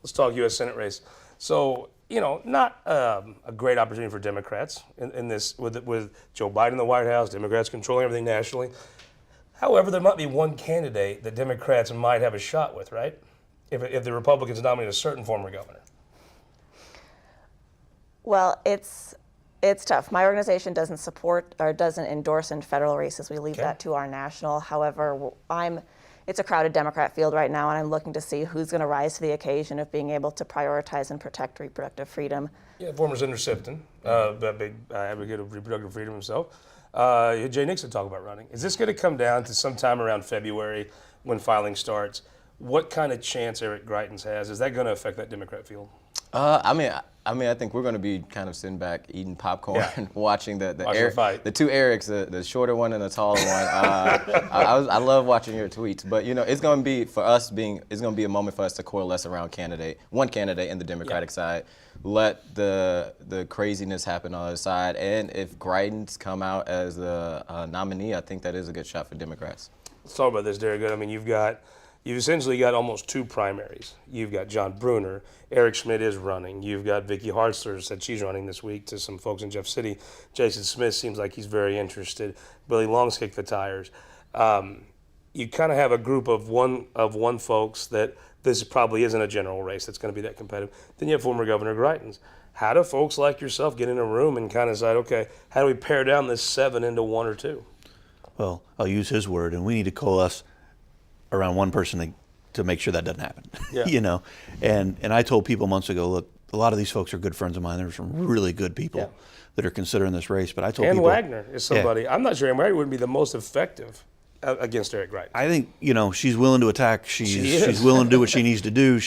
Let's talk U.S. Senate race. So, not a great opportunity for Democrats in this with Joe Biden in the White House, Democrats controlling everything nationally. However, there might be one candidate that Democrats might have a shot with, right? If the Republicans nominate a certain former governor. Well, it's tough. My organization doesn't support or doesn't endorse in federal races. We leave that to our national. However, it's a crowded Democrat field right now, and I'm looking to see who's going to rise to the occasion of being able to prioritize and protect reproductive freedom. Yeah, former Senator Sifton, a big advocate of reproductive freedom himself. Jay Nixon talked about running. Is this going to come down to sometime around February when filing starts? What kind of chance Eric Greitens has? Is that going to affect that Democrat field? I think we're going to be kind of sitting back, eating popcorn, watching the two Erics, the shorter one and the taller one. I love watching your tweets, but it's going to be it's going to be a moment for us to coalesce around one candidate in the Democratic side. Let the craziness happen on the other side, and if Greitens come out as the nominee, I think that is a good shot for Democrats. Let's talk about this, Derrick. I mean, you've essentially got almost two primaries. You've got John Brunner. Eric Schmidt is running. You've got Vicky Hartzler said she's running this week to some folks in Jeff City. Jason Smith seems like he's very interested. Billy Long's kicked the tires. You kind of have a group of one folks that this probably isn't a general race that's going to be that competitive. Then you have former Governor Greitens. How do folks like yourself get in a room and kind of decide, okay, how do we pare down this 7 into 1 or 2? Well, I'll use his word, and we need to coalesce around one person to make sure that doesn't happen. Yeah. And I told people months ago, look, a lot of these folks are good friends of mine. There's some really good people that are considering this race. But I told people, Wagner is somebody. I'm not sure Ann Wagner would be the most effective against Eric Greitens. I think she's willing to attack. She's willing to do what she needs to do.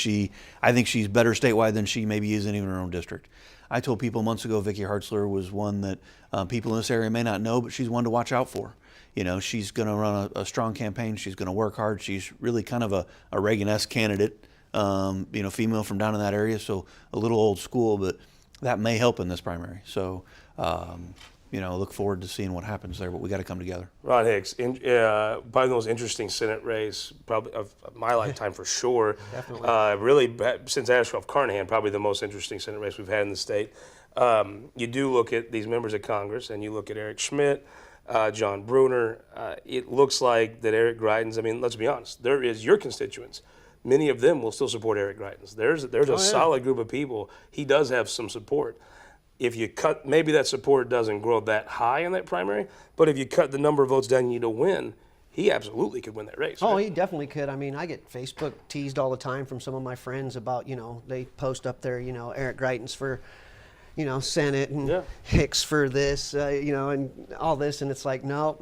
I think she's better statewide than she maybe is in even her own district. I told people months ago Vicky Hartzler was one that people in this area may not know, but she's one to watch out for. She's going to run a strong campaign. She's going to work hard. She's really kind of a Reagan-esque candidate, female from down in that area, so a little old school, but that may help in this primary. So, look forward to seeing what happens there, but we got to come together. Ron Hicks, probably the most interesting Senate race probably of my lifetime for sure. Definitely. Really, since Ashcroft Carnahan, probably the most interesting Senate race we've had in the state. You do look at these members of Congress, and you look at Eric Schmidt, John Brunner. It looks like that Eric Greitens, I mean, let's be honest, there is your constituents. Many of them will still support Eric Greitens. There's a solid group of people. He does have some support. If you cut, maybe that support doesn't grow that high in that primary, but if you cut the number of votes down you need to win, he absolutely could win that race. Oh, right? he definitely could. I mean, I get Facebook teased all the time from some of my friends about, they post up there, Eric Greitens for, Senate and Hicks for this, and all this. And it's like, no.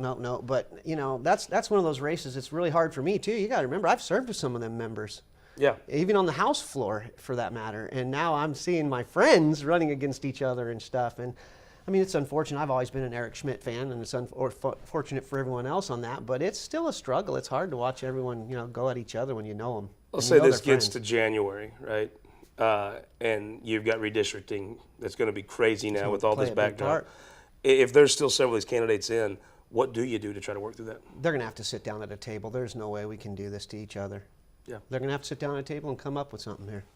But, that's one of those races. It's really hard for me, too. You got to remember, I've served with some of them members. Yeah. Even on the House floor, for that matter. And now I'm seeing my friends running against each other and stuff. And, I mean, it's unfortunate. I've always been an Eric Schmidt fan, and it's unfortunate for everyone else on that. But it's still a struggle. It's hard to watch everyone, go at each other when you know them. Let's say this gets to January, right? And you've got redistricting that's going to be crazy now with all this backdrop. If there's still several of these candidates in, what do you do to try to work through that? They're going to have to sit down at a table. There's no way we can do this to each other. Yeah. They're going to have to sit down at a table and come up with something here.